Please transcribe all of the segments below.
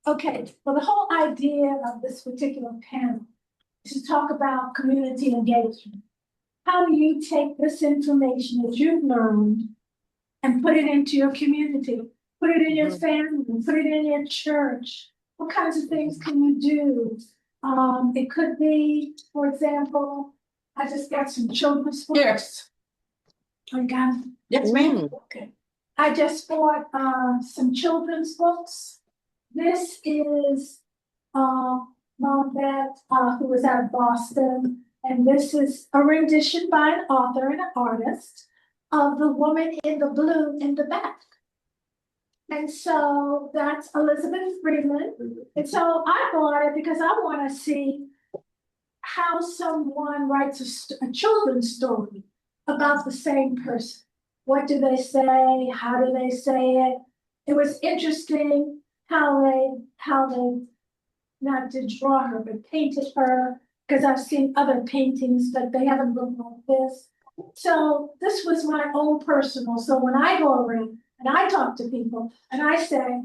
Okay, well, the whole idea of this particular panel is to talk about community engagement. How do you take this information that you've learned and put it into your community? Put it in your family, put it in your church. What kinds of things can you do? It could be, for example, I just got some children's books. Yes. I got Yes, ma'am. okay. I just bought some children's books. This is Mom Beth, who was out of Boston, and this is a rendition by an author and an artist of the woman in the blue in the back. And so that's Elizabeth Freeman. And so I bought it because I want to see how someone writes a children's story about the same person. What do they say? How do they say it? It was interesting how they not to draw her, but painted her, because I've seen other paintings, but they haven't looked like this. So this was my own personal. So when I go around and I talk to people and I say,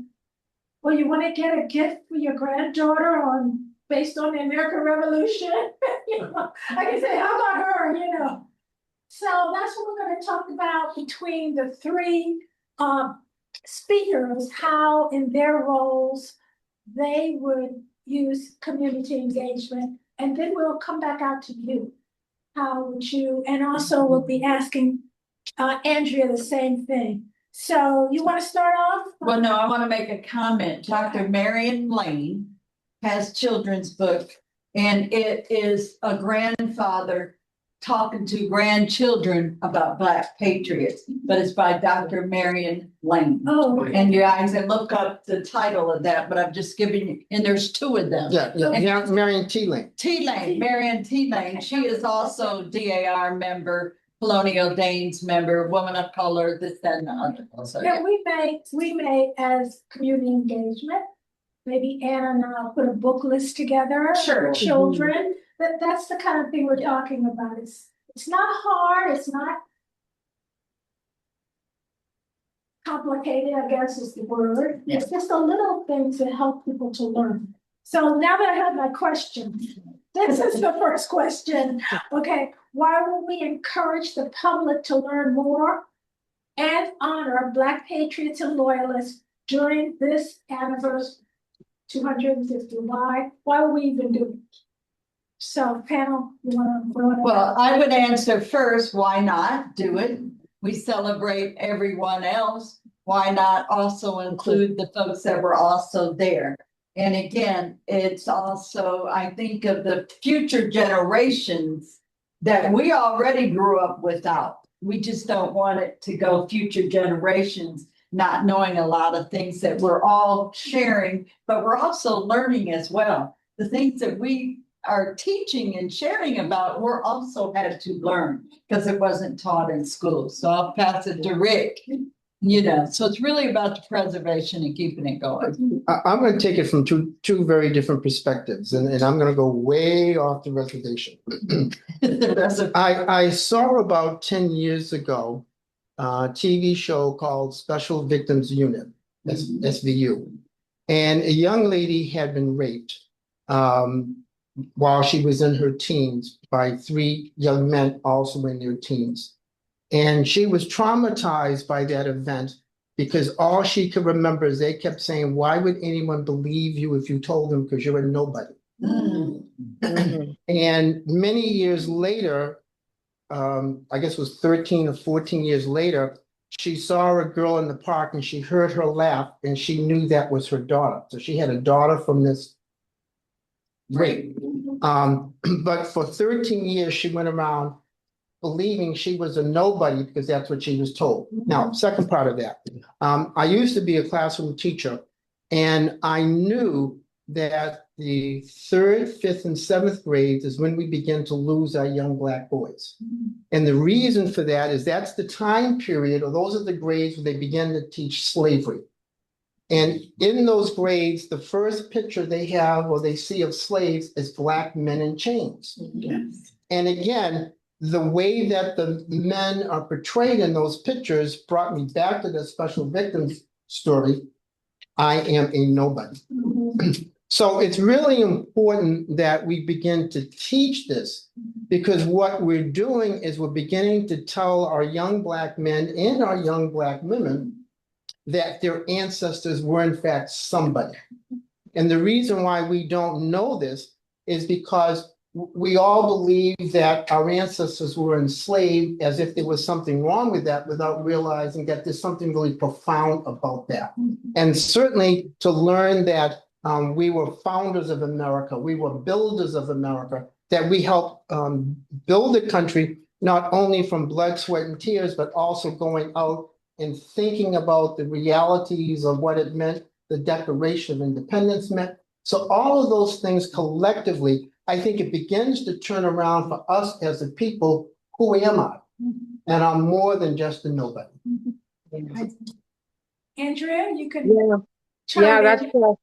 well, you want to get a gift for your granddaughter based on the American Revolution? I can say, how about her, So that's what we're going to talk about between the three speakers, how in their roles they would use community engagement. And then we'll come back out to you. How would you, and also we'll be asking Andrea the same thing. So you want to start off? Well, no, I want to make a comment. Dr. Marion Lane has children's book, and it is a grandfather talking to grandchildren about Black Patriots, but it's by Dr. Marion Lane. Oh, And you guys can look up the title of that, but I'm just giving you, and there's two of them. Yeah, Marion T. Lane. Marion T. Lane. She is also DAR member, Colonial Danes member, woman of color, this, that, and the other. So, yeah, we may as community engagement. Maybe Anna and I'll put a book list together for children. That's the kind of thing we're talking about. It's not hard, it's not complicated, I guess is the word. It's just a little thing to help people to learn. So now that I have my question, this is the first question. Okay, why will we encourage the public to learn more and honor Black Patriots and Loyalists during this anniversary 250? Why will we even do it? So panel, you want to? Well, I would answer first, why not do it? We celebrate everyone else. Why not also include the folks that were also there? And again, it's also, I think of the future generations that we already grew up without. We just don't want it to go future generations, not knowing a lot of things that we're all sharing, but we're also learning as well. The things that we are teaching and sharing about, we're also had to learn because it wasn't taught in school. So I'll pass it to Rick. So it's really about the preservation and keeping it going. I'm going to take it from two very different perspectives, and I'm going to go way off the reservation. I saw about 10 years ago a TV show called Special Victims Unit, SVU, and a young lady had been raped while she was in her teens by three young men also in their teens. And she was traumatized by that event because all she could remember is they kept saying, why would anyone believe you if you told them, because you're a nobody? Mm-hmm. And many years later, I guess it was 13 or 14 years later, she saw a girl in the park and she heard her laugh and she knew that was her daughter. So she had a daughter from this rape. But for 13 years, she went around believing she was a nobody because that's what she was told. Now, second part of that, I used to be a classroom teacher, and I knew that the 3rd, 5th, and 7th grades is when we begin to lose our young Black boys. And the reason for that is that's the time period, or those are the grades where they begin to teach slavery. And in those grades, the first picture they have or they see of slaves is Black men in chains. Yes. And again, the way that the men are portrayed in those pictures brought me back to the special victims story. I am a nobody. So it's really important that we begin to teach this, because what we're doing is we're beginning to tell our young Black men and our young Black women that their ancestors were in fact somebody. And the reason why we don't know this is because we all believe that our ancestors were enslaved, as if there was something wrong with that, without realizing that there's something really profound about that. And certainly to learn that we were founders of America, we were builders of America, that we helped build the country, not only from blood, sweat, and tears, but also going out and thinking about the realities of what it meant, the Declaration of Independence meant. So all of those things collectively, I think it begins to turn around for us as a people. Who am I? And I'm more than just a nobody. Andrea, you can. Yeah, chime that's in. cool.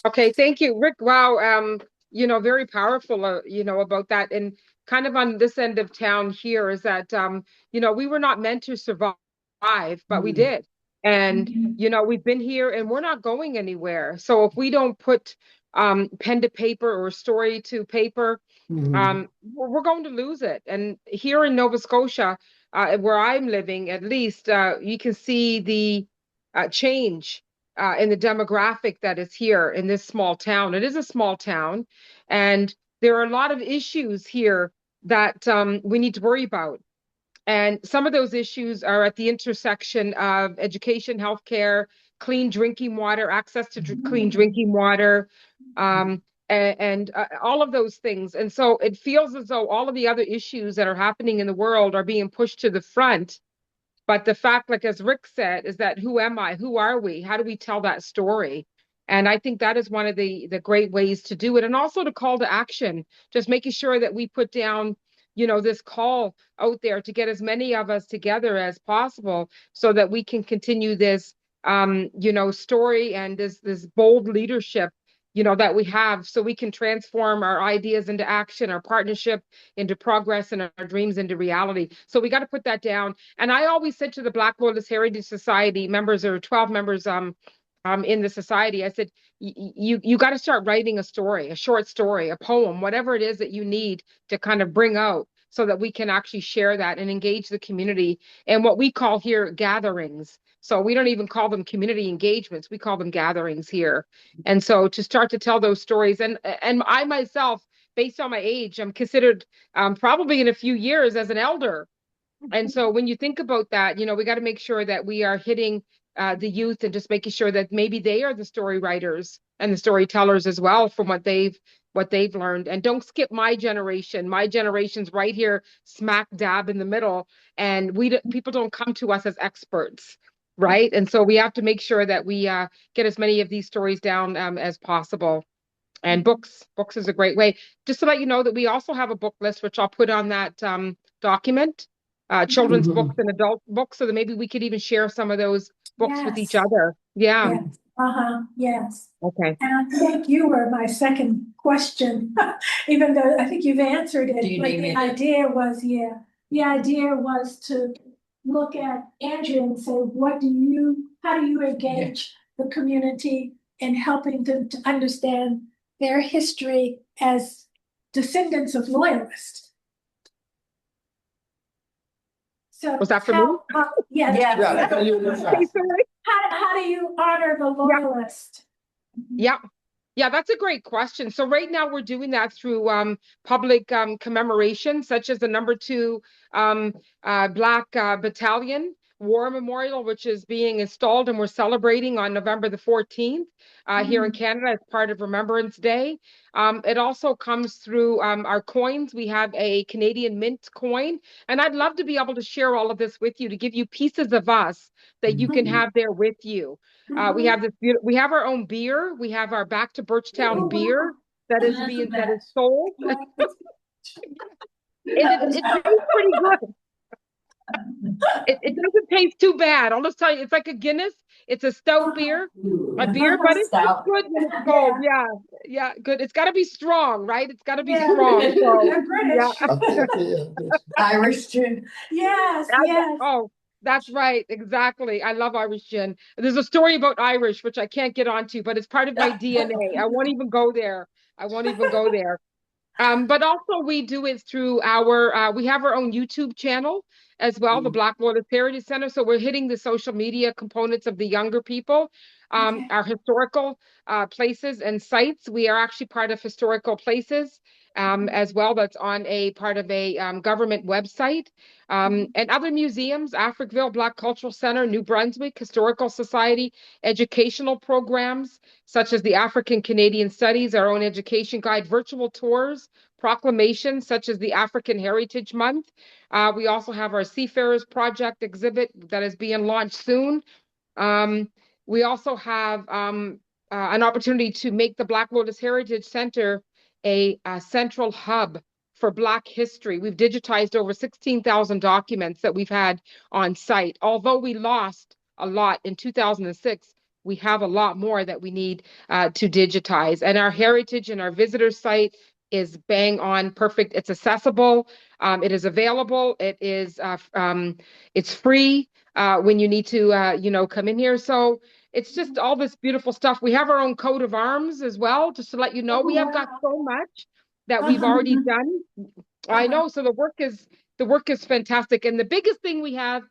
Okay, thank you, Rick. Wow, very powerful, about that. And kind of on this end of town here is that, we were not meant to survive, but we did. And, we've been here and we're not going anywhere. So if we don't put pen to paper or story to paper, we're going to lose it. And here in Nova Scotia, where I'm living, at least, you can see the change in the demographic that is here in this small town. It is a small town, and there are a lot of issues here that we need to worry about. And some of those issues are at the intersection of education, healthcare, clean drinking water, access to clean drinking water, and all of those things. And so it feels as though all of the other issues that are happening in the world are being pushed to the front. But the fact, like as Rick said, is that who am I? Who are we? How do we tell that story? And I think that is one of the great ways to do it. And also to call to action, just making sure that we put down, this call out there to get as many of us together as possible so that we can continue this, story and this bold leadership, that we have, so we can transform our ideas into action, our partnership into progress, and our dreams into reality. So we got to put that down. And I always said to the Black Loyalist Heritage Society members, or 12 members in the society, I said, you got to start writing a story, a short story, a poem, whatever it is that you need to kind of bring out so that we can actually share that and engage the community in what we call here gatherings. So we don't even call them community engagements. We call them gatherings here. And so to start to tell those stories, and I myself, based on my age, I'm considered probably in a few years as an elder. And so when you think about that, we got to make sure that we are hitting the youth and just making sure that maybe they are the story writers and the storytellers as well from what they've learned. And don't skip my generation. My generation's right here, smack dab in the middle. And people don't come to us as experts, right? And so we have to make sure that we get as many of these stories down as possible. And books is a great way. Just to let you know that we also have a book list, which I'll put on that document, children's books and adult books, so that maybe we could even share some of those books with each other. Yeah. Yes. Yes. Okay. And I think you were my second question, even though I think you've answered it. But the idea was to look at Andrea and say, how do you engage the community in helping them to understand their history as descendants of loyalists? So was that for me? Yeah. How do you honor the loyalist? Yeah, that's a great question. So right now we're doing that through public commemoration, such as the #2 Black Battalion War Memorial, which is being installed, and we're celebrating on November the 14th here in Canada as part of Remembrance Day. It also comes through our coins. We have a Canadian Mint coin, and I'd love to be able to share all of this with you, to give you pieces of us that you can have there with you. We have this we have our own beer. We have our Back to Birchtown beer that is sold. It tastes pretty good. It doesn't taste too bad. I'll just tell you, it's like a Guinness. It's a stout beer, but it's good when it's cold. Yeah, good. It's got to be strong, right? It's got to be strong. So, British. Irish too. Yes. Oh, That's right, exactly. I love Irish gin. There's a story about Irish, which I can't get onto, but it's part of my DNA. I won't even go there. I won't even go there. But also we do it through we have our own YouTube channel as well, the Black Loyalist Heritage Center. So we're hitting the social media components of the younger people, Okay. our historical places and sites. We are actually part of historical places as well. That's on a part of a government website. And other museums, Africville Black Cultural Center, New Brunswick Historical Society, educational programs such as the African Canadian Studies, our own education guide, virtual tours, proclamations such as the African Heritage Month. We also have our Seafarers Project exhibit that is being launched soon. We also have an opportunity to make the Black Lotus Heritage Center a central hub for Black history. We've digitized over 16,000 documents that we've had on site. Although we lost a lot in 2006, we have a lot more that we need to digitize. And our heritage and our visitor site is bang on perfect. It's accessible. It is available. It's free when you need to, come in here. So it's just all this beautiful stuff. We have our own coat of arms as well, just to let you know. Oh, We have got wow. so much that we've already done. I know. So the work is fantastic. And the biggest thing we have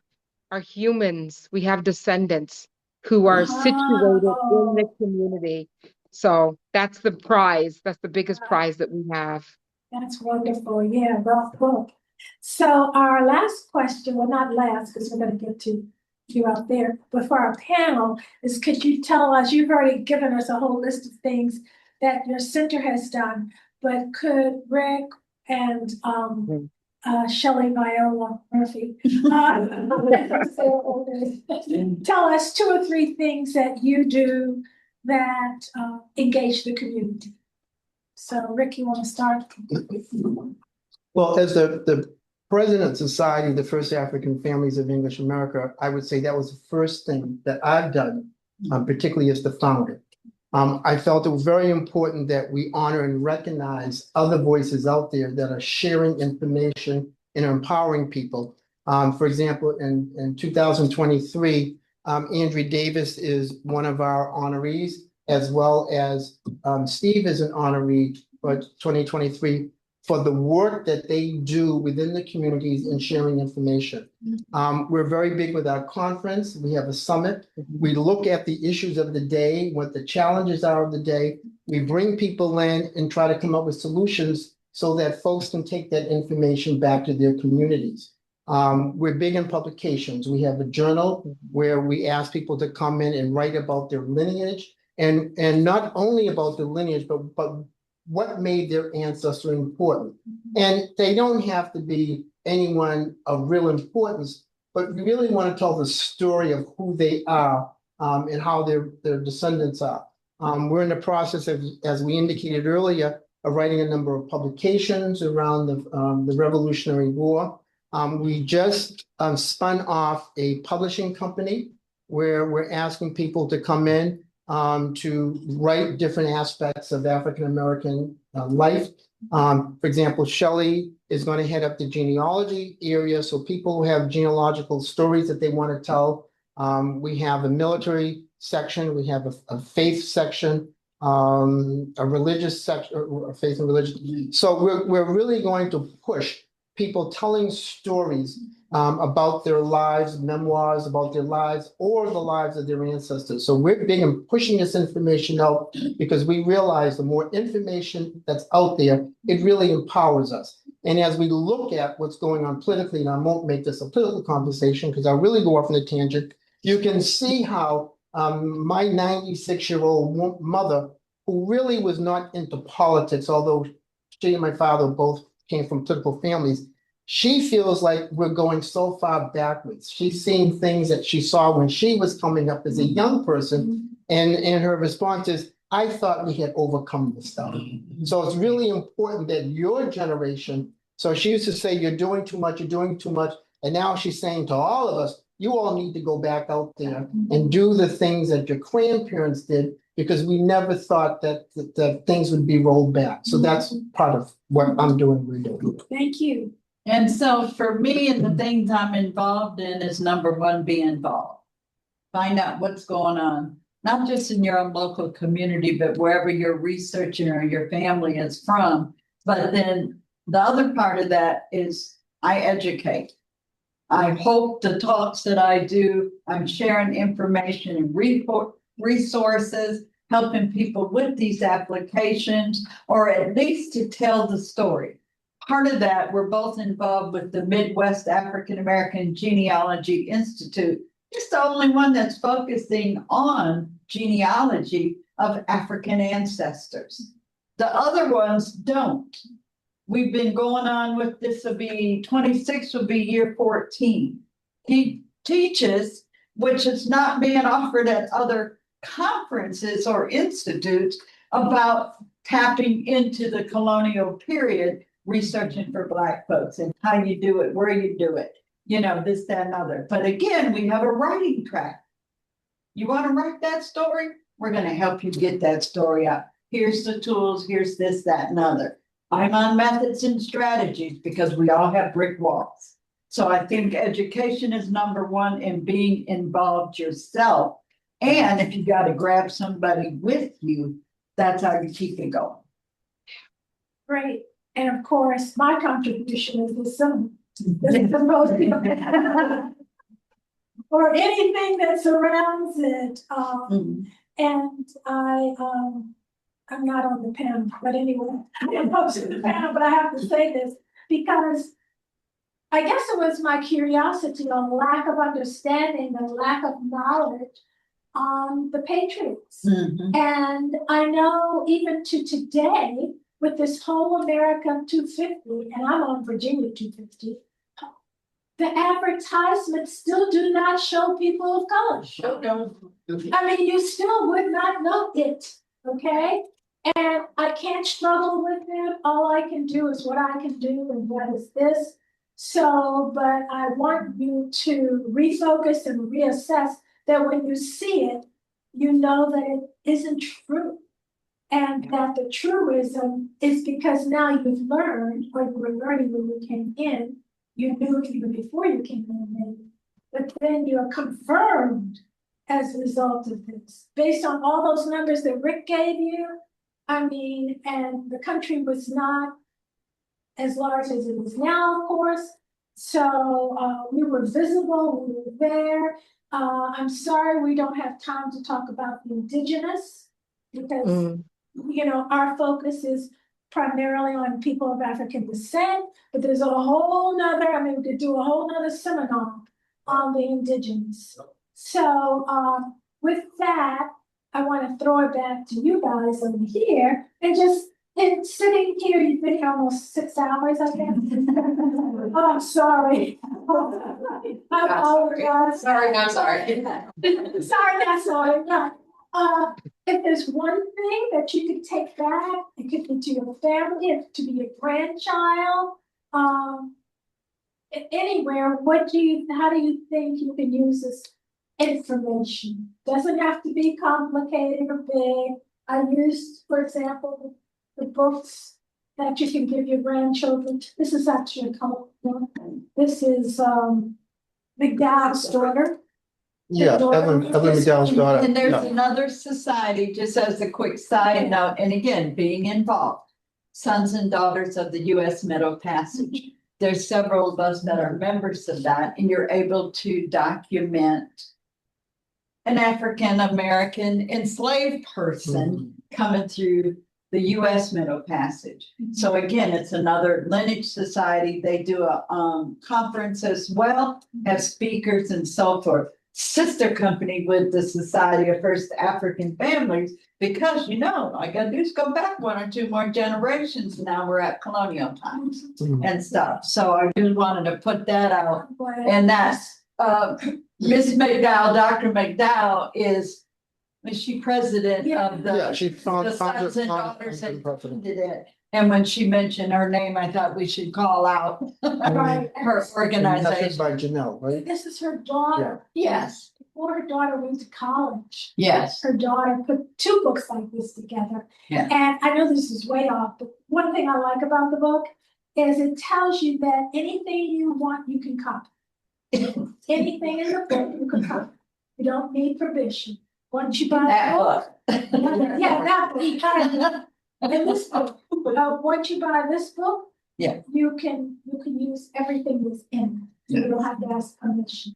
are humans. We have descendants who are situated in the Oh, community. So that's the prize. That's the biggest prize that we have. that's wonderful. Yeah, rough book. So our last question, well, not last, because we're going to get to you out there, but for our panel is, could you tell us, you've already given us a whole list of things that your center has done, but could Rick and Shelley Viola Murphy tell us 2 or 3 things that you do that engage the community? So Rick, you want to start? Well, as the president of Society of the First African Families of English America, I would say that was the first thing that I've done, particularly as the founder. I felt it was very important that we honor and recognize other voices out there that are sharing information and empowering people. For example, in 2023, Andrew Davis is one of our honorees, as well as Steve is an honoree for 2023 for the work that they do within the communities and sharing information. We're very big with our conference. We have a summit. We look at the issues of the day, what the challenges are of the day. We bring people in and try to come up with solutions so that folks can take that information back to their communities. We're big in publications. We have a journal where we ask people to come in and write about their lineage, and not only about the lineage, but what made their ancestor important. And they don't have to be anyone of real importance, but we really want to tell the story of who they are and how their descendants are. We're in the process of, as we indicated earlier, of writing a number of publications around the Revolutionary War. We just spun off a publishing company where we're asking people to come in to write different aspects of African American life. For example, Shelley is going to head up the genealogy area, so people who have genealogical stories that they want to tell. We have a military section, we have a faith section, a religious section, or faith and religion. So we're really going to push people telling stories about their lives, memoirs about their lives, or the lives of their ancestors. So we're big in pushing this information out because we realize the more information that's out there, it really empowers us. And as we look at what's going on politically, and I won't make this a political conversation because I'll really go off on a tangent, you can see how my 96-year-old mother, who really was not into politics, although she and my father both came from political families, she feels like we're going so far backwards. She's seeing things that she saw when she was coming up as a young person, and her response is, I thought we had overcome this stuff. So it's really important that your generation, so she used to say, you're doing too much, and now she's saying to all of us, you all need to go back out there and do the things that your grandparents did, because we never thought that things would be rolled back. So that's part of what I'm doing, we're doing. Thank you. And so for me and the things I'm involved in is number one, be involved. Find out what's going on, not just in your own local community, but wherever you're researching or your family is from. But then the other part of that is I educate. I hope the talks that I do, I'm sharing information and resources, helping people with these applications, or at least to tell the story. Part of that, we're both involved with the Midwest African American Genealogy Institute. It's the only one that's focusing on genealogy of African ancestors. The other ones don't. We've been going on with this will be 26 will be year 14. He teaches, which is not being offered at other conferences or institutes, about tapping into the colonial period, researching for Black folks and how you do it, where you do it, you know, this, that, and other. But again, we have a writing track. You want to write that story? We're going to help you get that story out. Here's the tools, here's this, that, and other. I'm on methods and strategies because we all have brick walls. So I think education is number one and being involved yourself. And if you got to grab somebody with you, that's how you keep it going. Great. And of course, my contribution is the symposium. Or anything that surrounds it. And I'm not on the panel, but anyway, I'm posting the panel, but I have to say this because I guess it was my curiosity on lack of understanding and lack of knowledge on the Patriots. And I know even to today, with this whole America 250, and I'm on Virginia 250, the advertisements still do not show people of color. I mean, you still would not know it, okay? And I can't struggle with it. All I can do is what I can do, and what is this? So, but I want you to refocus and reassess that when you see it, you know that it isn't true. And that the truism is because now you've learned, or you were learning when you came in, you knew even before you came in, maybe, but then you're confirmed as a result of this. Based on all those numbers that Rick gave you, I mean, and the country was not as large as it is now, of course. So we were visible, we were there. I'm sorry we don't have time to talk about the indigenous, because you know, our focus is primarily on people of African descent, but there's a whole nother, I mean, we could do a whole nother seminar on the indigenous. So with that, I want to throw it back to you guys over here, and just in sitting here, you've been here almost 6 hours, I guess. Oh, I'm sorry. I apologize. Sorry, not sorry. Sorry, not sorry. No. If there's one thing that you could take back, it could be to your family, it could be your grandchild, anywhere, how do you think you can use this information? Doesn't have to be complicated or big. I used, for example, the books that you can give your grandchildren. This is actually a color book. This is McDowell's daughter. Yeah, Evelyn McDowell's daughter. And there's another society, just as a quick side note, and again, being involved, Sons and Daughters of the U.S. Middle Passage. There's several of us that are members of that, and you're able to document an African American enslaved person coming through the U.S. Middle Passage. So again, it's another lineage society. They do a conference as well, have speakers and so forth. Sister company with the Society of First African Families, because you know, all I gotta do is go back 1 or 2 more generations. Now we're at colonial times and stuff. So I just wanted to put that out. And that's Miss McDowell, Dr. McDowell is she president of the she founded Sons and Daughters and funded it. And when she mentioned her name, I thought we should call out her organization. By Janelle, right? This is her daughter. Yes. Before her daughter went to college. Yes. Her daughter put 2 books like this together. Yeah. And I know this is way off, but one thing I like about the book is it tells you that anything you want, you can copy. Anything in the book, you can copy. You don't need permission. Once you buy That a book, book. yeah, that book, in this book, once you buy this book, Yeah. you can use everything that's in it. You don't have to ask permission.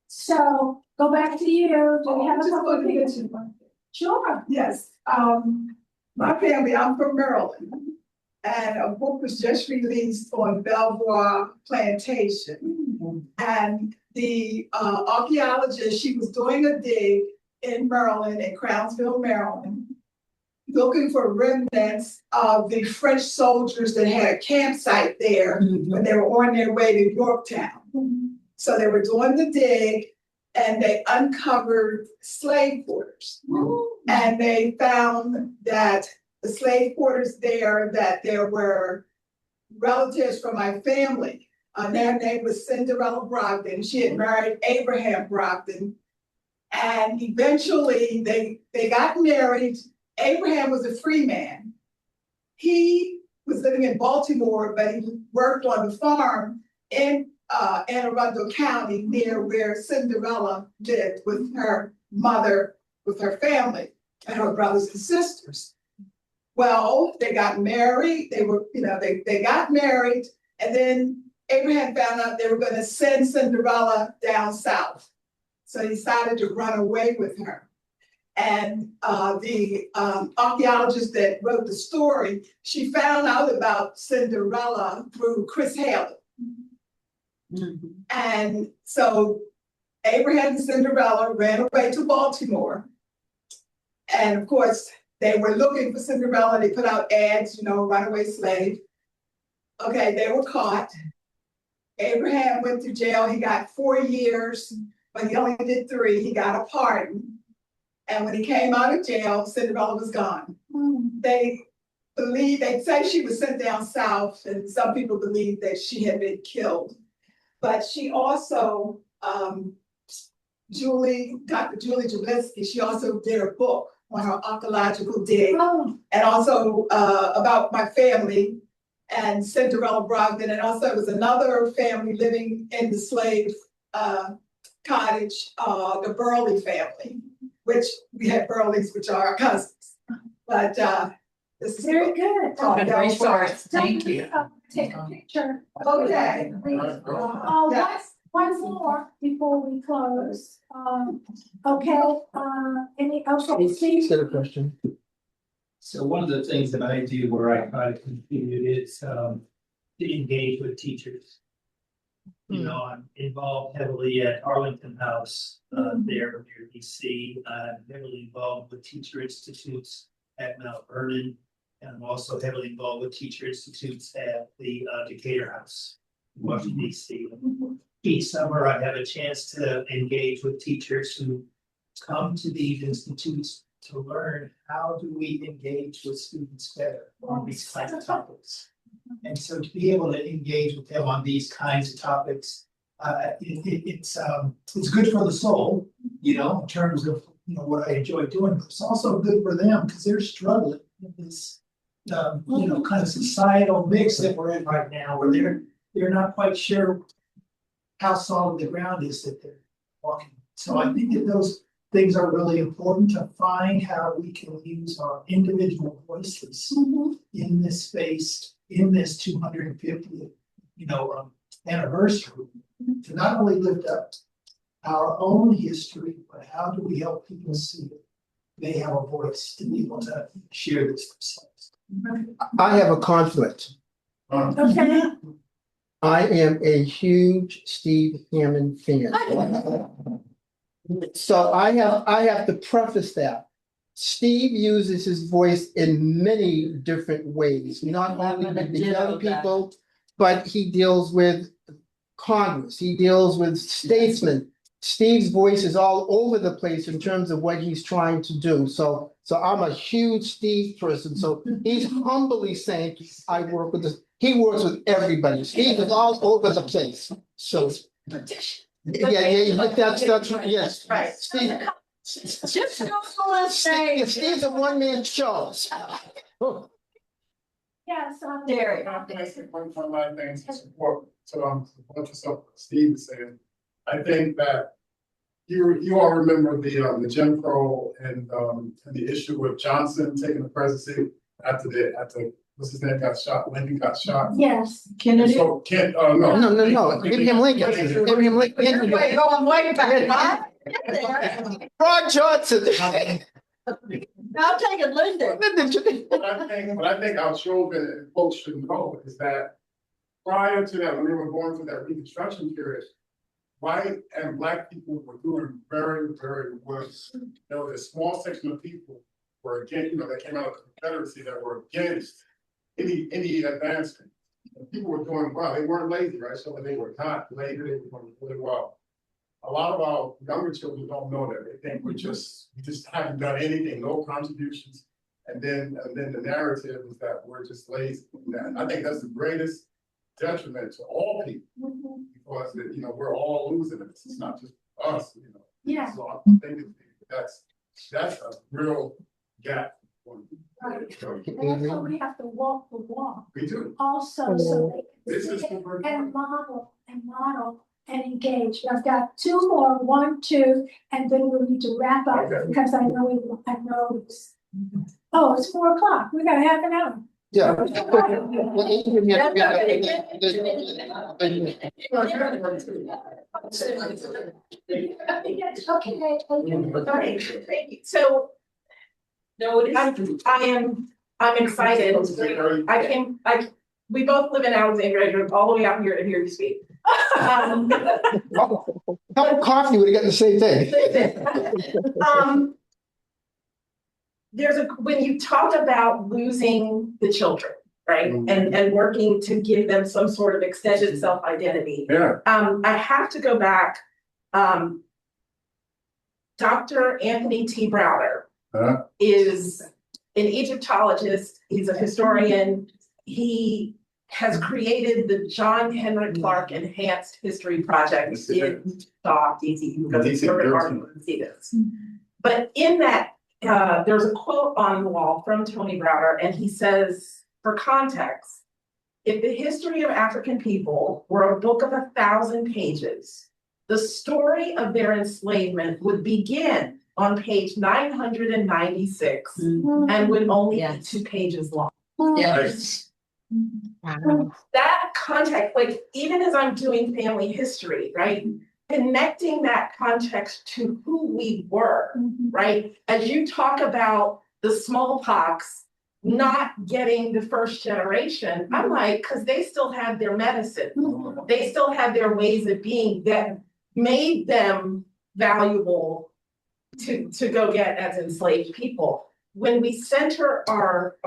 So go back to you. Do we have a couple of things? Sure. Yes, my family, I'm from Maryland. And a book was just released on Belvoir Plantation. And the archaeologist, she was doing a dig in Maryland, in Crownsville, Maryland, looking for remnants of the French soldiers that had a campsite there when they were on their way to Yorktown. So they were doing the dig and they uncovered slave quarters. And they found that the slave quarters there, that there were relatives from my family. Their name was Cinderella Brogdon. She had married Abraham Brogdon. And eventually they got married. Abraham was a free man. He was living in Baltimore, but he worked on the farm in Anne Arundel County, near where Cinderella lived with her mother, with her family, and her brothers and sisters. Well, they got married. They got married, and then Abraham found out they were going to send Cinderella down south. So he decided to run away with her. And the archaeologist that wrote the story, she found out about Cinderella through Chris Haley. And so Abraham and Cinderella ran away to Baltimore. And of course, they were looking for Cinderella. They put out ads, runaway slave. Okay, they were caught. Abraham went to jail. He got 4 years, but he only did 3. He got a pardon. And when he came out of jail, Cinderella was gone. They say she was sent down south, and some people believe that she had been killed. But she also, Dr. Julie Jablinski, she also did a book on her archaeological dig, and also about my family and Cinderella Brogdon, and also it was another family living in the slave cottage, the Burley family, which we had Burleys, which are our cousins. But this is Very good. Good resource. Thank you. Take a picture. Okay. One more before we close. Okay, Steve? Got a question? So one of the things that I do where I try to contribute is to engage with teachers. I'm involved heavily at Arlington House there near DC. I'm heavily involved with teacher institutes at Mount Vernon. And I'm also heavily involved with teacher institutes at the Decatur House in Washington, DC. Each summer I have a chance to engage with teachers who come to these institutes to learn how do we engage with students better on these kinds of topics. And so to be able to engage with them on these kinds of topics, it's good for the soul, in terms of what I enjoy doing, but it's also good for them because they're struggling in this kind of societal mix that we're in right now, where they're not quite sure how solid the ground is that they're walking. So I think that those things are really important, to find how we can use our individual voices in this space, in this 250th, anniversary, to not only lift up our own history, but how do we help people see that they have a voice to be able to share this themselves. I have a conflict. Okay. I am a huge Steve Hammond fan. So I have to preface that. Steve uses his voice in many different ways, not only with the young people, but he deals with Congress, he deals with statesmen. Steve's voice is all over the place in terms of what he's trying to do. So I'm a huge Steve person. So he's humbly saying, I work with this. He works with everybody. Steve is all over the place. So yeah, that's right. Yes. Right. Steve. Just go to the Steve's a one-man show. Yes, Derek. One of my things to support, what Steve is saying. I think that you all remember the Jim Crow and the issue with Johnson taking the presidency after what's his name got shot, Lincoln got shot. yes. And so No, Abraham Lincoln. Abraham Lincoln. Going way back. Ron Johnson. Now taking Lyndon. What I think our children and folks should know is that prior to that, when they were going through that Reconstruction period, white and black people were doing very, very well. There was a small section of people were against, that came out of the Confederacy that were against any advancement. And people were doing well. They weren't lazy, right? So they were not lazy. They were doing really well. A lot of our younger children don't know that. They think we just haven't done anything, no contributions. And then the narrative is that we're just lazy. And I think that's the greatest detriment to all people, because we're all losing it. It's not just us, Yeah. So I think that's a real gap. Right. And also we have to walk the walk. We do. Also, so they This can is see it super and important. model and engage. I've got two more, 1, 2, and then we'll need to wrap up Okay. because I know it's. Oh, it's 4 o'clock. We got half an hour. Yeah. Yes, okay. Okay, thank you. So. No, I'm excited. We both live in Alexandria, I drove all the way out here to hear you speak. Cup of coffee would have gotten the same thing. When you talk about losing the children, right? And working to give them some sort of extended self-identity. Yeah. I have to go back. Dr. Anthony T. Browder is an Egyptologist. He's a historian. He has created the John Henrik Clark Enhanced History Project in DC. You can go to the article and see this. But in that, there's a quote on the wall from Tony Browder, and he says, for context, if the history of African people were a book of 1,000 pages, the story of their enslavement would begin on page 996 and would only be 2 pages long. Yes. Wow. That context, like even as I'm doing family history, right? Connecting that context to who we were, right? As you talk about the smallpox not getting the first generation, I'm like, because they still had their medicine. They still had their ways of being that made them valuable to go get as enslaved people. When we center our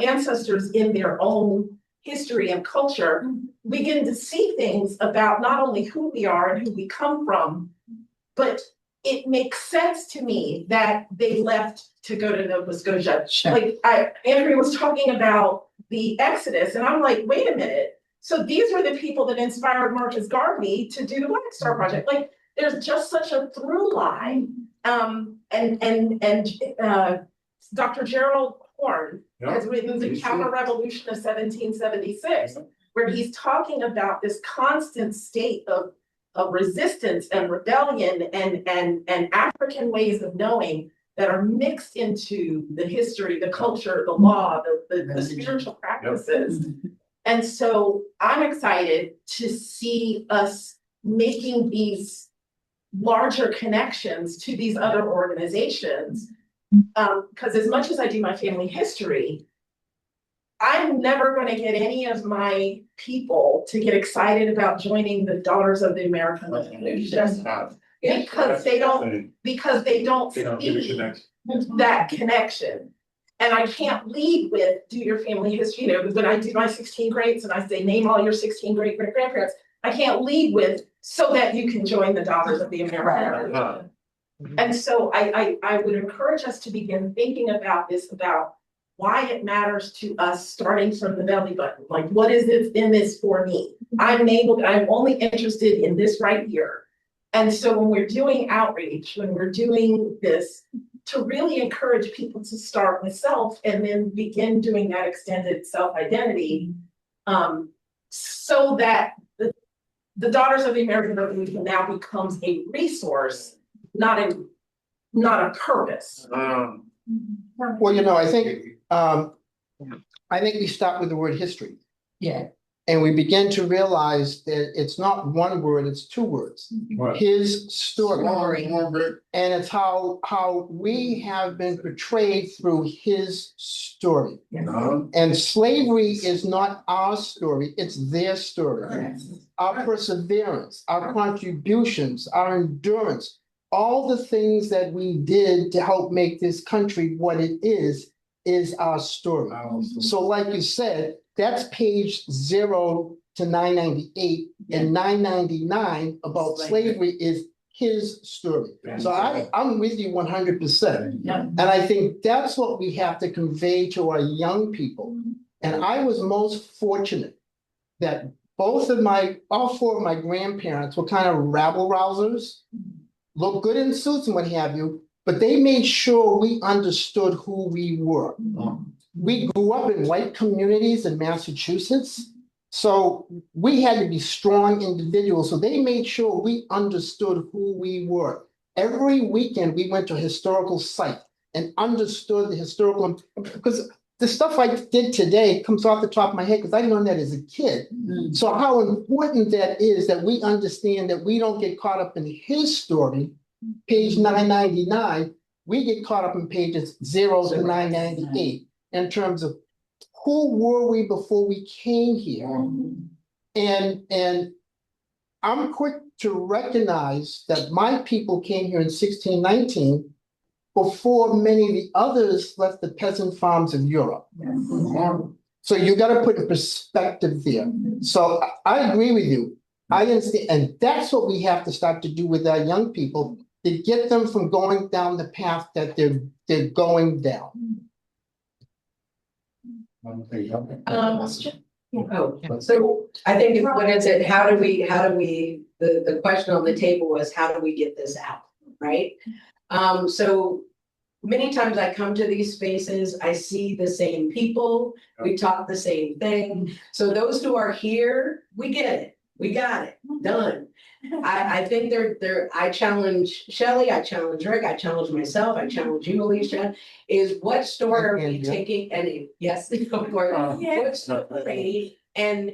ancestors in their own history and culture, we begin to see things about not only who we are and who we come from, but it makes sense to me that they left to go to Nova Scotia. Sure. Like Andrea was talking about the Exodus, and I'm like, wait a minute. So these were the people that inspired Marcus Garvey to do the Black Star Project. Like there's just such a through line. Dr. Gerald Horn has written The Counter-Revolution of 1776, where he's talking about this constant state of resistance and rebellion and African ways of knowing that are mixed into the history, the culture, the law, the spiritual practices. And so I'm excited to see us making these larger connections to these other organizations. Because as much as I do my family history, I'm never going to get any of my people to get excited about joining the Daughters of the American Revolution because they don't see that connection. And I can't lead with do your family history. When I do my 16 greats and I say name all your 16 great great grandparents, I can't lead with so that you can join the Daughters of the American Revolution. And so I would encourage us to begin thinking about this, about why it matters to us starting from the belly button. Like, what is it in this for me? I'm only interested in this right here. And so when we're doing outreach, when we're doing this, to really encourage people to start with self and then begin doing that extended self-identity. So that the Daughters of the American Revolution now becomes a resource, not a purpose. Well, you know, I think we start with the word history. Yeah. And we begin to realize that it's not one word, it's two words. Right. His story. Right. And it's how we have been portrayed through his story. And slavery is not our story, it's their story. Our perseverance, our contributions, our endurance, all the things that we did to help make this country what it is our story. So like you said, that's page 0 to 998, and 999 about slavery is his story. So I'm with you 100%. And I think that's what we have to convey to our young people. And I was most fortunate that all 4 of my grandparents were kind of rabble rousers, look good in suits and what have you, but they made sure we understood who we were. We grew up in white communities in Massachusetts, so we had to be strong individuals. So they made sure we understood who we were. Every weekend we went to a historical site and understood the historical, because the stuff I did today comes off the top of my head because I learned that as a kid. So how important that is that we understand that we don't get caught up in his story, page 999, we get caught up in pages 0 to 998. In terms of who were we before we came here. And I'm quick to recognize that my people came here in 1619 before many of the others left the peasant farms of Europe. So you got to put in perspective there. So I agree with you. I understand, and that's what we have to start to do with our young people to get them from going down the path that they're going down. So I think when it's at how do we, the question on the table was, how do we get this out, right? So many times I come to these spaces, I see the same people, we talk the same thing. So those who are here, we get it, we got it, done. I think I challenge Shelley, I challenge Rick, I challenge myself, I challenge you, Alicia, is what story are we taking? And yes, of course, what story and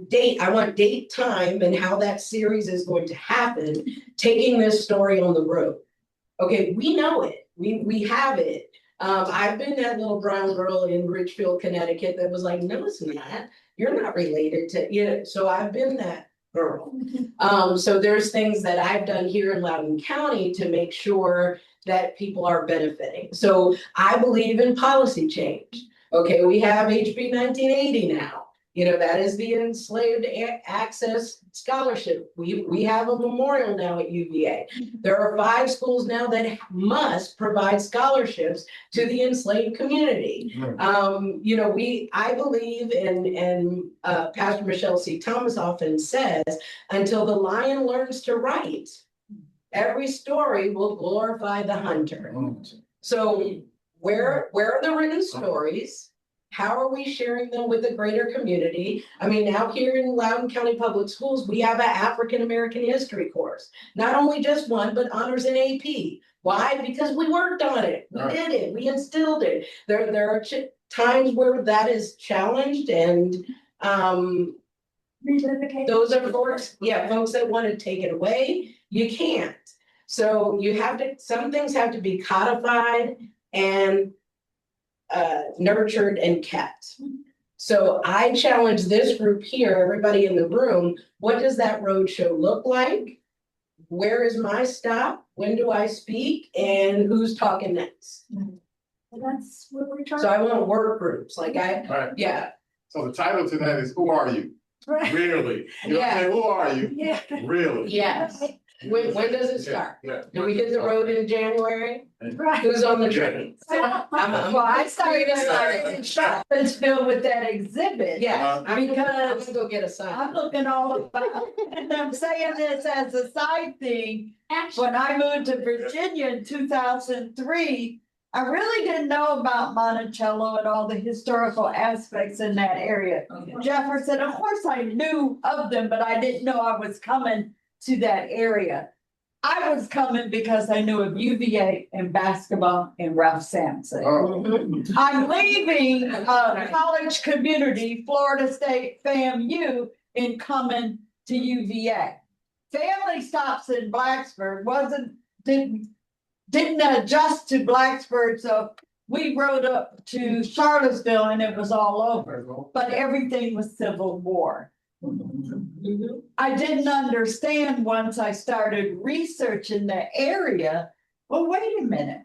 date, I want date, time, and how that series is going to happen, taking this story on the road. Okay, we know it, we have it. I've been that little brown girl in Ridgefield, Connecticut that was like, no, it's not, you're not related to, you know, so I've been that girl. So there's things that I've done here in Loudoun County to make sure that people are benefiting. So I believe in policy change. Okay, we have HB 1980 now. You know, that is the Enslaved Access Scholarship. We have a memorial now at UVA. There are 5 schools now that must provide scholarships to the enslaved community. You know, I believe and Pastor Michelle C. Thomas often says, until the lion learns to write, every story will glorify the hunter. So where are the written stories? How are we sharing them with the greater community? I mean, now here in Loudoun County Public Schools, we have an African American history course. Not only just one, but honors in AP. Why? Because we worked on it. We did it. We instilled it. There are times where that is challenged, and those are folks that want to take it away. You can't. So you have to. Some things have to be codified and nurtured and kept. So I challenge this group here, everybody in the room, what does that roadshow look like? Where is my stop? When do I speak? And who's talking next? That's what we're trying. So I want work groups, like yeah. So the title to that is, who are you? Right. Really? You know what I'm saying? Who are you? Yeah. Really? Yes. When does it start? Yeah. Do we get the road in January? Right. Who's on the train? Well, I started in Charlottesville with that exhibit. Yeah, I'm Because gonna go get a sign. I'm looking all about, and I'm saying this as a side thing. Actually, When I moved to Virginia in 2003, I really didn't know about Monticello and all the historical aspects in that area. Jefferson, of course, I knew of them, but I didn't know I was coming to that area. I was coming because I knew of UVA and basketball and Ralph Sampson. Mhm. I'm leaving college community, Florida State FAMU, and coming to UVA. Family stops in Blacksburg didn't adjust to Blacksburg, so we rode up to Charlottesville and it was all over. But everything was Civil War. I didn't understand once I started researching the area. Well, wait a minute.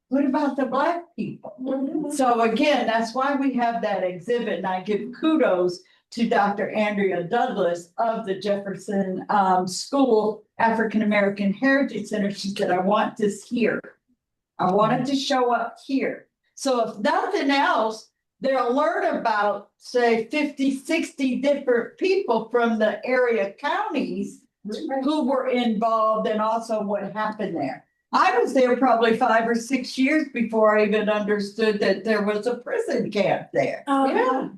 What about the Black people? So again, that's why we have that exhibit, and I give kudos to Dr. Andrea Douglas of the Jefferson School African American Heritage Center. She said, I want this here. I want it to show up here. So if nothing else, they'll learn about, say, 50, 60 different people from the area counties who were involved and also what happened there. I was there probably 5 or 6 years before I even understood that there was a prison camp there. Yeah.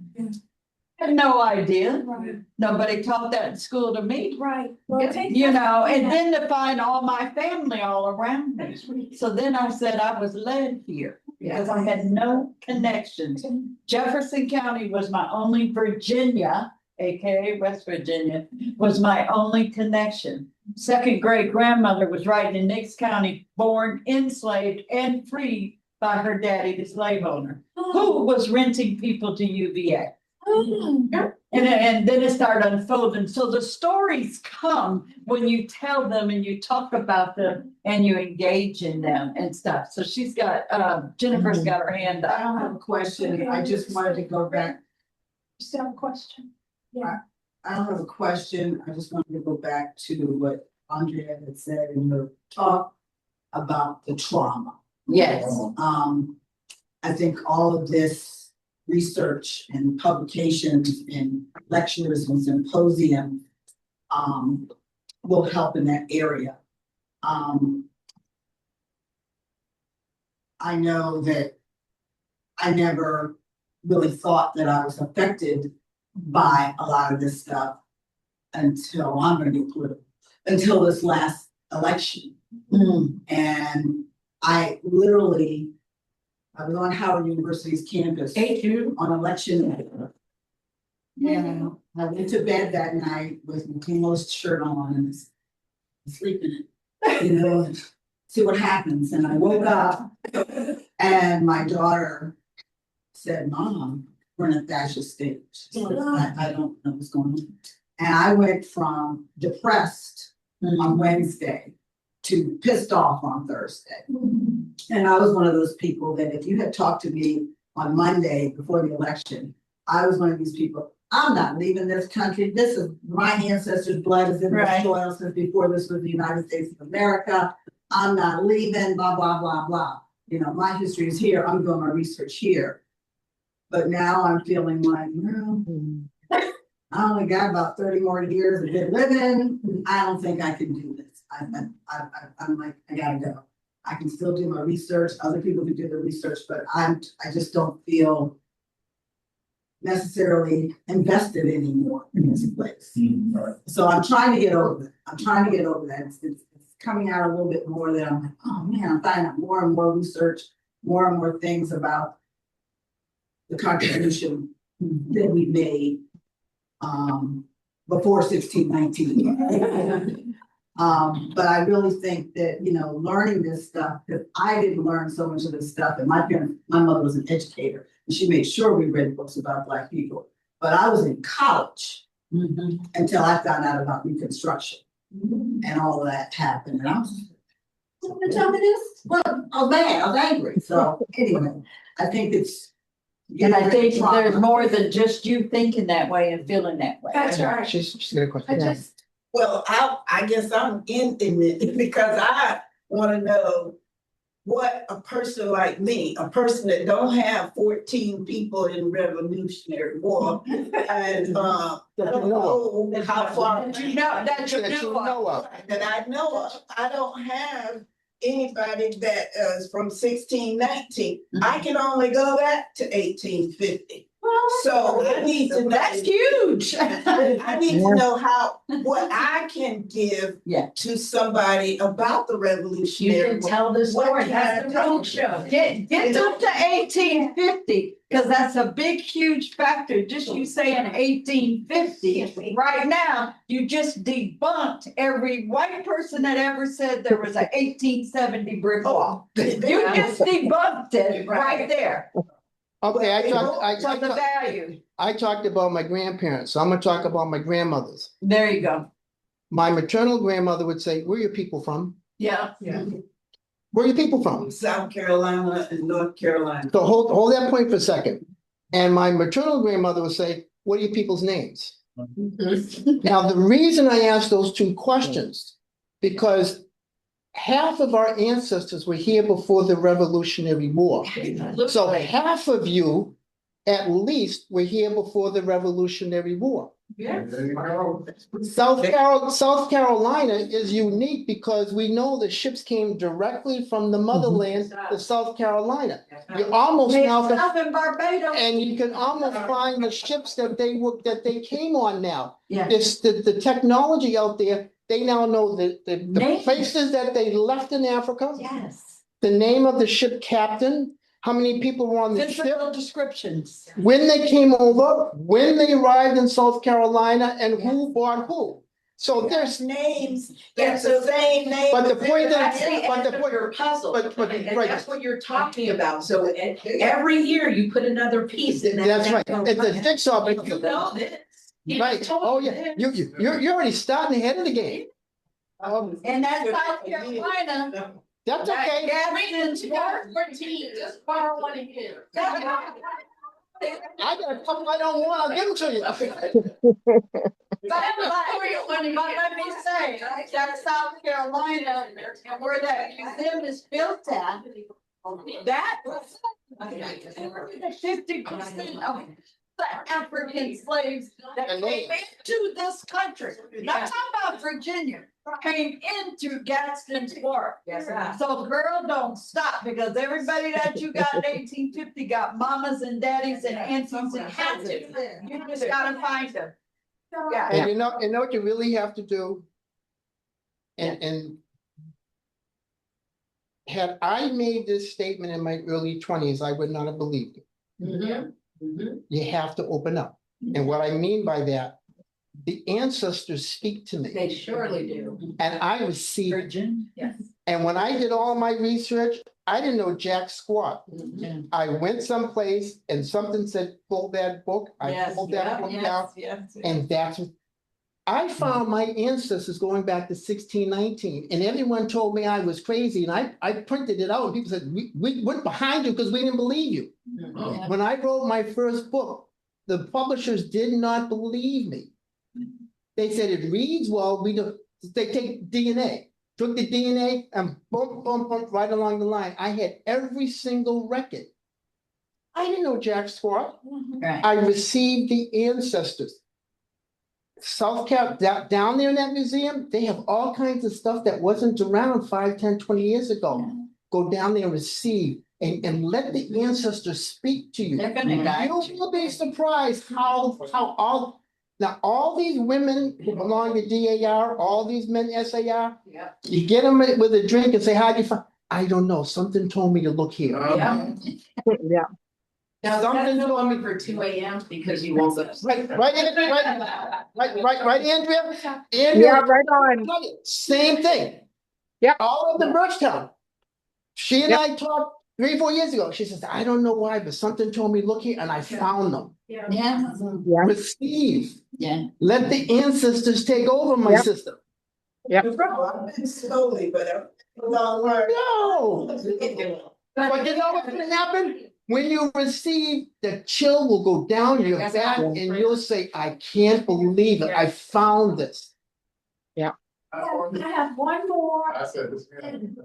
Had no idea. Right, Nobody taught that in school to me. right. Well, take You that- know, and then to find all my family all around me. So then I said I was led here because I had no connections. Jefferson County was my only Virginia, AKA West Virginia, was my only connection. Second great grandmother was right in Nix County, born, enslaved, and freed by her daddy, the slave owner, who was renting people to UVA. And then it started unfolding. So the stories come when you tell them and you talk about them and you engage in them and stuff. So she's got, Jennifer's got her hand I up. don't have a question, I just wanted to go back, You still have a question? Yeah. I don't have a question, I just wanted to go back to what Andrea had said in her talk about the trauma. Yes. I think all of this research and publications and lectures and symposium will help in that area. I know that I never really thought that I was affected by a lot of this stuff until I'm gonna get political, until this last election. And I literally, I was on Howard University's campus on election day. And I went to bed that night with my closed shirt on and sleeping, you know, and see what happens. And I woke up and my daughter said, Mom, we're in a fascist state. She said, I don't know what's going on. And I went from depressed on Wednesday to pissed off on Thursday. And I was one of those people that if you had talked to me on Monday before the election, I was one of these people, I'm not leaving this country. This is my ancestors' blood is in the soil since before this was the United States of America. I'm not leaving, blah, blah, blah, blah. You know, my history is here. I'm doing my research here. But now I'm feeling like, well, I only got about 30 more years of good living. I don't think I can do this. I'm like, I gotta go. I can still do my research. Other people can do the research, but I just don't feel necessarily invested anymore in this place. So I'm trying to get over it. I'm trying to get over that. It's coming out a little bit more that I'm like, oh man, I'm finding out more and more research, more and more things about the contribution that we made before 1619. But I really think that, you know, learning this stuff, because I didn't learn so much of this stuff, and my mother was an educator, and she made sure we read books about Black people. But I was in college until I found out about Reconstruction and all of that happened. And I was like, "Someone tell me this?" Well, I was mad, I was angry. So anyway, I think it's. And I think there's more than just you thinking that way and feeling that way. That's right. She's got a question. I just, Well, I guess I'm in it because I wanna know what a person like me, a person that don't have 14 people in Revolutionary War and don't know how far. That you know, that you That you know know of. of. That I know of. I don't have anybody that is from 1619. I can only go back to 1850. So I need to know. That's huge. I need to know what I can give Yeah. to somebody about the You Revolutionary can War. tell the What story, can that's I the tell road show. Get up to 1850, because that's a big, huge factor. Just you saying 1850. Right now, you just debunked every white person that ever said there was a 1870 brick wall. You just debunked it right there. Okay, For the value. I talked about my grandparents, so I'm gonna talk about my grandmothers. There you go. My maternal grandmother would say, where are your people from? Yeah. Where are your people from? South Carolina and North Carolina. So hold that point for a second. And my maternal grandmother would say, what are your people's names? Now, the reason I asked those two questions, because half of our ancestors were here before the Revolutionary War. So half of you, at least, were here before the Revolutionary War. There you go. South Carolina is unique because we know the ships came directly from the motherland to South Carolina. You almost now, Up in Barbados. and you can almost find the ships that they came on now. Yeah. The technology out there, they now know the Names. places that they left in Africa, Yes. the name of the ship captain, how many people were on the ship, Physical descriptions. when they came over, when they arrived in South Carolina, and who bought who. So there's Names, that's the same name. But the point That's the is, but the end of point, your puzzle, but- and right. that's what you're talking about, so every year you put another piece in that. that's right, it's a jigsaw. You know this. He Right, told oh you yeah, this. you're already starting ahead of the game. And that's South Carolina. That's okay. Gadsden's Park. 14, just borrow one of you. I got a couple I don't want, I'll give them to you. But let me say, that South Carolina and where that museum is built at, that was 50% of the African slaves that came into this country. Not talking about Virginia, came into Gadsden's Park. Yes. So girl, don't stop, because everybody that you got in 1850 got mamas and daddies and aunties and cousins. You just gotta find them. Yeah. And you know what you really have to do? And had I made this statement in my early 20s, I would not have believed it. You have to open up. And what I mean by that, the ancestors speak to me. They surely do. And I receive it. Virgin. Yes. And when I did all my research, I didn't know jack squat. I went someplace and something said, pull that book. I pulled that book out. And that's what I found my ancestors going back to 1619, and everyone told me I was crazy, and I printed it out, and people said, we went behind you because we didn't believe you. When I wrote my first book, the publishers did not believe me. They said it reads well, they take DNA, took the DNA and boom, boom, boom, right along the line. I had every single record. I didn't know jack squat. Right. I received the ancestors. South Carolina, down there in that museum, they have all kinds of stuff that wasn't around 5, 10, 20 years ago. Go down there and receive and let the ancestors speak to you. They're gonna guide you. You'll be surprised how all these women who belong to DAR, all these men SAR, you get them with a drink and say, how'd you find? I don't know. Something told me to look here. Yeah. Now, Something that's no told me- longer for 2 a.m. because you woke up. Right, Andrea? Yeah, right on. Same thing. Yep. All of the Birchtown. She and Yep. I talked 3, 4 years ago. She says, I don't know why, but something told me, look here, and I found them. Yeah. Yeah. Receive. Yeah. Let the ancestors take over my Yep. system. I've been slowly, but I'm not learning. No. But you know what's gonna happen? When you receive, the chill will go down your back and you'll say, I can't believe it. I found this. I have one more. I said this. And,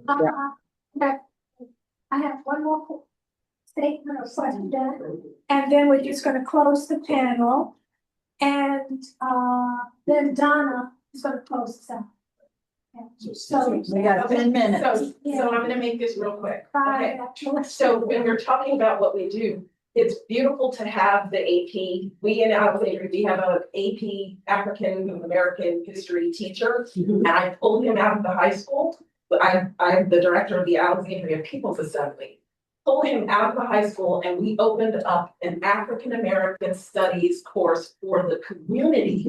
I have one more statement or question, and then we're just gonna close the panel. And, then Donna is gonna close this out. So. We got 10 minutes. So I'm gonna make this real quick. Okay. Bye. So when we're talking about what we do, it's beautiful to have the AP. We in Alexandria, we have a AP African American history teacher. And I pulled him out of the high school, but I'm the director of the Alexandria People's Assembly. Pulled him out of the high school and we opened up an African American studies course for the community.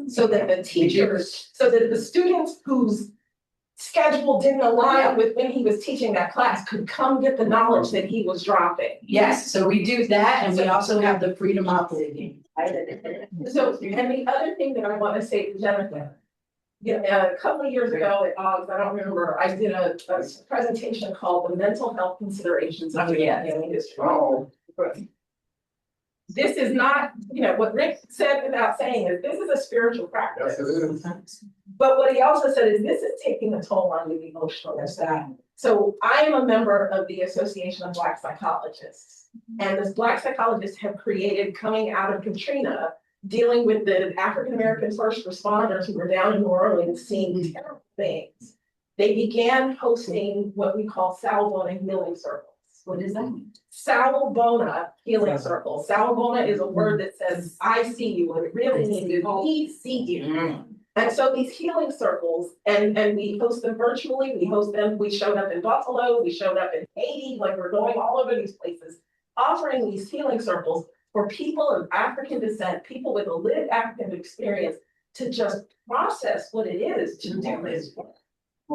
So that the teachers, so that the students whose schedule didn't align with when he was teaching that class could come get the knowledge that he was dropping. Yes, so we do that, and we also have the freedom of thinking. So, and the other thing that I want to say to Jennifer, a couple of years ago at Oggs, I don't remember, I did a presentation called The Mental Health Considerations of Family History. This is not, what Rick said without saying is, this is a spiritual practice. Yes, it is. But what he also said is, this is taking a toll on the emotional staff. So I am a member of the Association of Black Psychologists. And this Black psychologists have created, coming out of Katrina, dealing with the African-American first responders who were down in New Orleans seeing terrible things. They began hosting what we call Salvona healing circles. What does that mean? Salvona healing circles. Salvona is a word that says, I see you, and it really means we see you. And so these healing circles, and we host them virtually, we showed up in Buffalo, we showed up in Haiti, like we're going all over these places, offering these healing circles for people of African descent, people with a lived African experience, to just process what it is to do this work.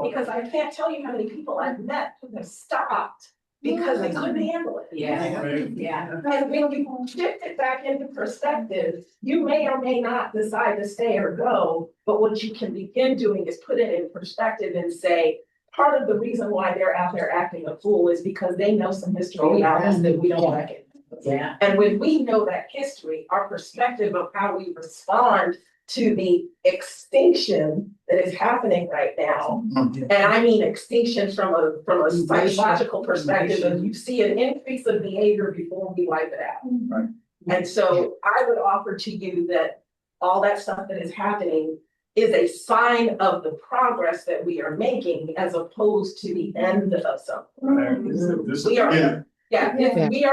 Because I can't tell you how many people I've met who have stopped because they couldn't handle it. Yeah. And when you shift it back into perspective, you may or may not decide to stay or go, but what you can begin doing is put it in perspective and say, part of the reason why they're out there acting a fool is because they know some history about us that we don't recognize. Yeah. And when we know that history, our perspective of how we respond to the extinction that is happening right now, and I mean extinction from a psychological perspective, and you see an increase of behavior before we wipe it out. Right. And so I would offer to you that all that stuff that is happening is a sign of the progress that we are making as opposed to the end of something. This We are- is- we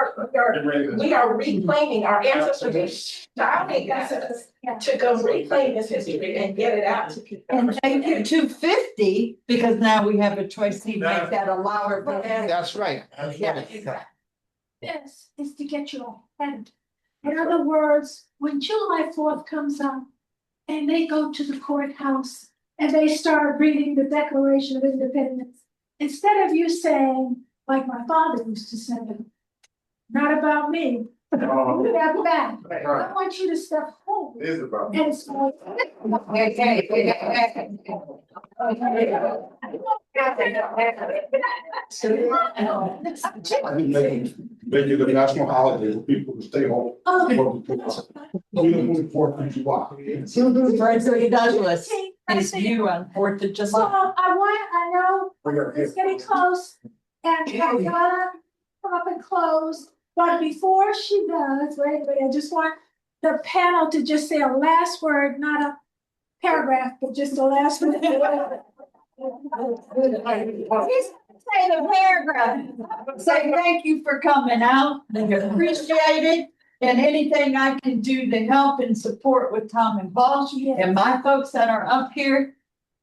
are reclaiming our ancestors, to go reclaim this history and get it out to people. And thank you to 50, because now we have a choice to make that a louder. That's right. That's Yeah, right. exactly. This is to get your head. In other words, when July 4th comes up and they go to the courthouse and they start reading the Declaration of Independence, instead of you saying, like my father used to say, not about me, about that. I want you to step forward It is about. and say, I mean, make it a national holiday for people to stay home. Moving forward, you walk. Frederick Douglass, I his think- view on 4th of So July. I know it's getting close, and I gotta come up and close, but before she does, wait, I just want the panel to just say a last word, not a paragraph, but just a last word. Say the paragraph. Say thank you for coming out. Appreciate it. And anything I can do to help and support with Tom and Paul and my folks that are up here,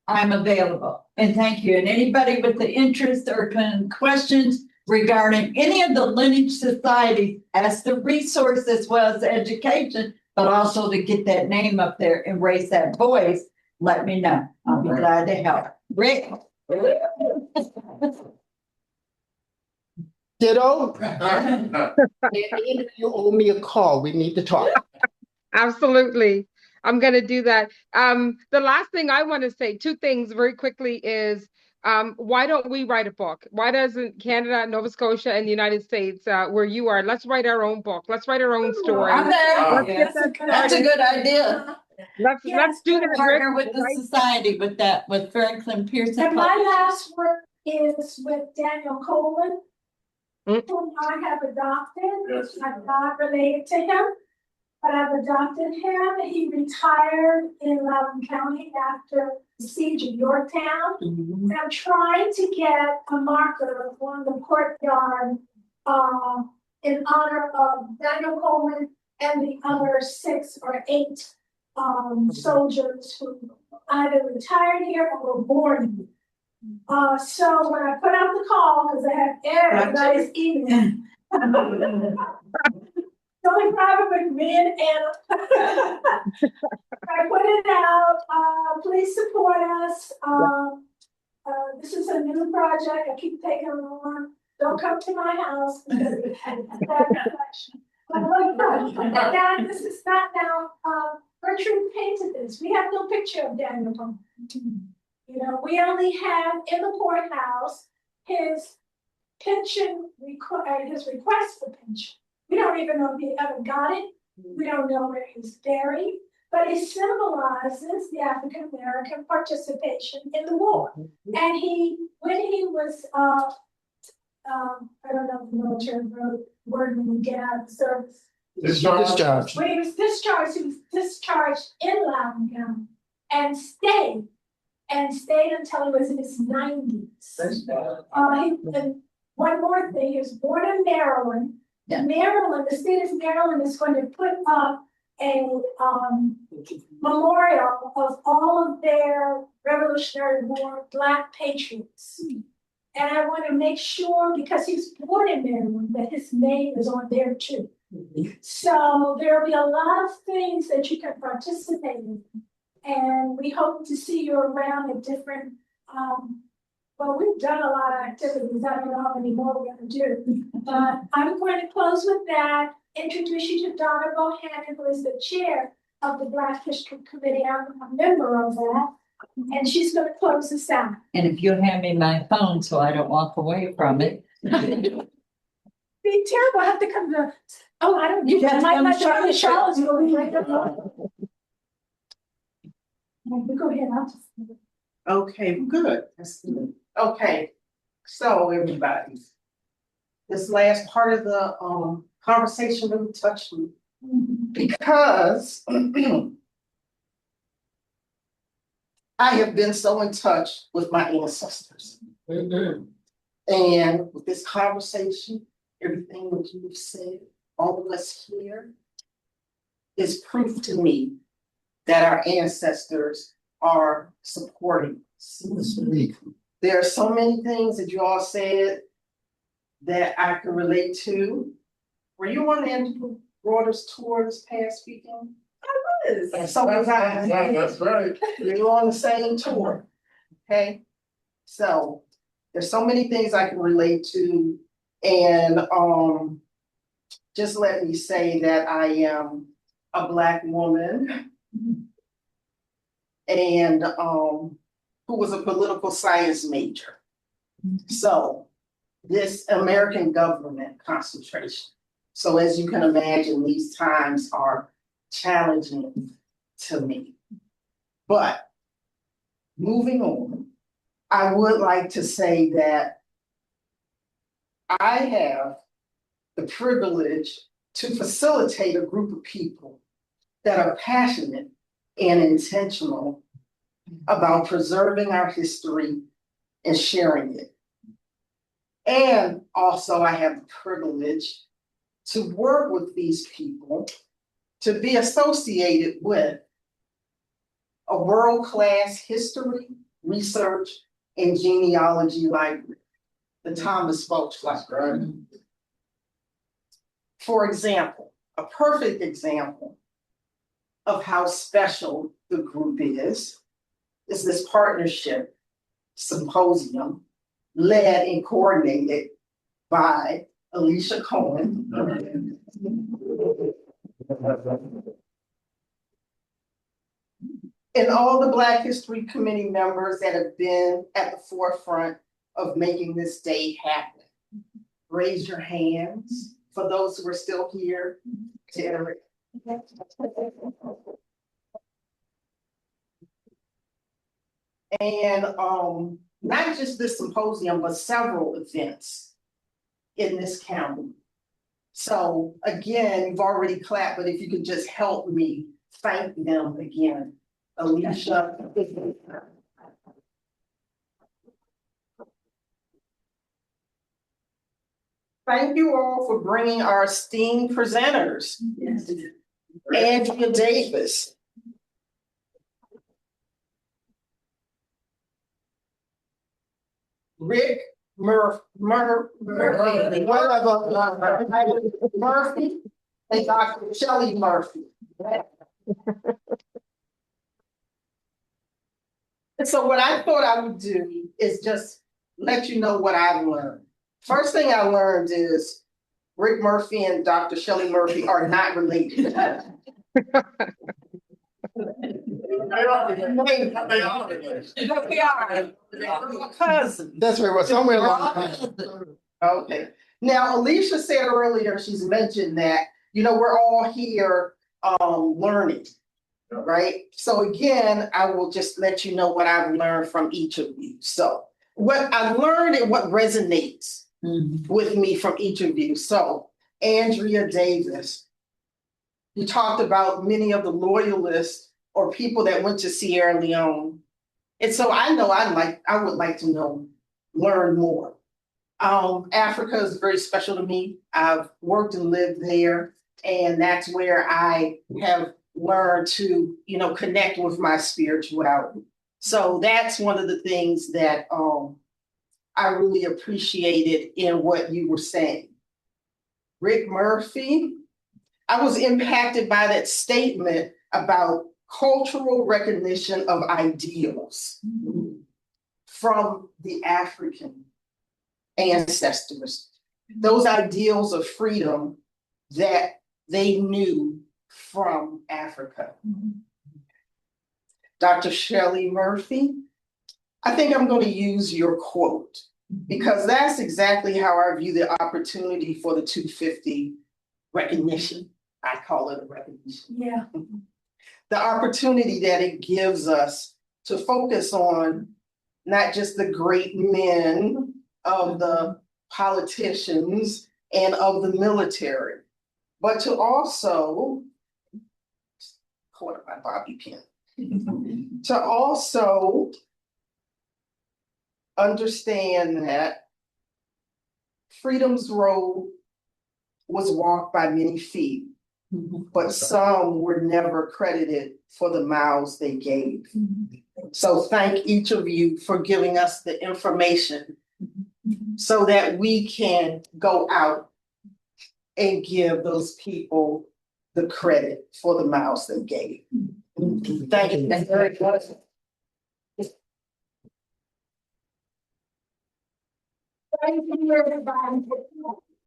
I'm available. And thank you. And anybody with the interest or questions regarding any of the lineage societies as the resource as well as the education, but also to get that name up there and raise that voice, let me know. I'll be glad to help. Rick? Ditto. You owe me a call. We need to talk. Absolutely. I'm going to do that. The last thing I want to say, two things very quickly is, why don't we write a book? Why doesn't Canada, Nova Scotia, and the United States, where you are, let's write our own book. Let's write our own story. I'm there. Let's get that That's a started. good idea. let's Yes, do that, Rick. Partner with the right? society with that, with Franklin Pearson. And my last word is with Daniel Coleman, Mm. whom I have adopted. Yes. I'm not related to him, but I've adopted him. He retired in Loudoun County after the siege of Yorktown. And I'm trying to get a marker on the courtyard in honor of Daniel Coleman and the other 6 or 8 soldiers who either retired here or were born here. So when I put out the call, because I have everybody's email. The only problem with me and Anna. I put it out, please support us. This is a new project, I keep taking it on. Don't come to my house. Now, this is not now, Gertrude painted this. We have no picture of Daniel Coleman. You know, we only have in the courthouse his pension his request for pension. We don't even know if he ever got it. We don't know where he's buried, but it symbolizes the African American participation in the war. And when he was, I don't know the military word when you get out of the service. Discharge. When he was discharged in Loudoun County and stayed until he was in his 90s. And one more thing, he was born in Maryland. Yeah. Maryland, the state of Maryland is going to put up a memorial of all of their Revolutionary War Black Patriots. And I want to make sure, because he was born in Maryland, that his name is on there too. So there'll be a lot of things that you can participate in. And we hope to see you around at different, well, we've done a lot of activities. I don't know how many more we're going to do. But I'm going to close with that. Introduce you to Donna Bohannon, who is the chair of the Black History Committee. I'm a member of that. And she's going to close us out. And if you hand me my phone so I don't walk away from it. Be terrible. I have to come to, oh, I don't, You have I to might come not to try to Charlotte. Charlottesville. Go ahead, I'll just. Okay, good. That's good. Okay, so everybody. This last part of the conversation really touched me because I have been so in touch with my ancestors. And with this conversation, everything that you've said, all of us here, is proof to me that our ancestors are supporting us. There are so many things that you all said that I can relate to. Were you on the Broaders tour this past weekend? I was. And so was I. That's right. We were on the same tour. Okay. So there's so many things I can relate to. And just let me say that I am a Black woman and who was a political science major. So this American government concentration. So as you can imagine, these times are challenging to me. But moving on, I would like to say that I have the privilege to facilitate a group of people that are passionate and intentional about preserving our history and sharing it. And also I have the privilege to work with these people to be associated with a world-class history, research, and genealogy library, the Thomas Folch Library. For example, a perfect example of how special the group is this partnership symposium led and coordinated by Alicia Cohen. And all the Black History Committee members that have been at the forefront of making this day happen. Raise your hands for those who are still here. And not just this symposium, but several events in this county. So again, you've already clapped, but if you could just help me thank them again. Alicia. Thank you all for bringing our esteemed presenters. Yes. Andrea Davis. Rick Murphy and Dr. Shelley Murphy. And so what I thought I would do is just let you know what I've learned. First thing I learned is Rick Murphy and Dr. Shelley Murphy are not related. They are. We are. Cousins. That's right, somewhere along the line. Okay, now Alicia said earlier, she's mentioned that, we're all here learning, right? So again, I will just let you know what I've learned from each of you. So what I learned and what resonates with me from each of you. So Andrea Davis, you talked about many of the loyalists or people that went to Sierra Leone. And so I know I would like to learn more. Africa is very special to me. I've worked and lived there, and that's where I have learned to, connect with my spirituality. So that's one of the things that I really appreciated in what you were saying. Rick Murphy, I was impacted by that statement about cultural recognition of ideals from the African ancestors, those ideals of freedom that they knew from Africa. Dr. Shelley Murphy, I think I'm going to use your quote because that's exactly how I view the opportunity for the 250 recognition. I call it a recognition. Yeah. The opportunity that it gives us to focus on not just the great men of the politicians and of the military, but to also, caught up my bobby pin, to also understand that freedom's road was walked by many feet, but some were never credited for the miles they gave. So thank each of you for giving us the information so that we can go out and give those people the credit for the miles they gave. Thank you. That's very good. Thank you, everybody.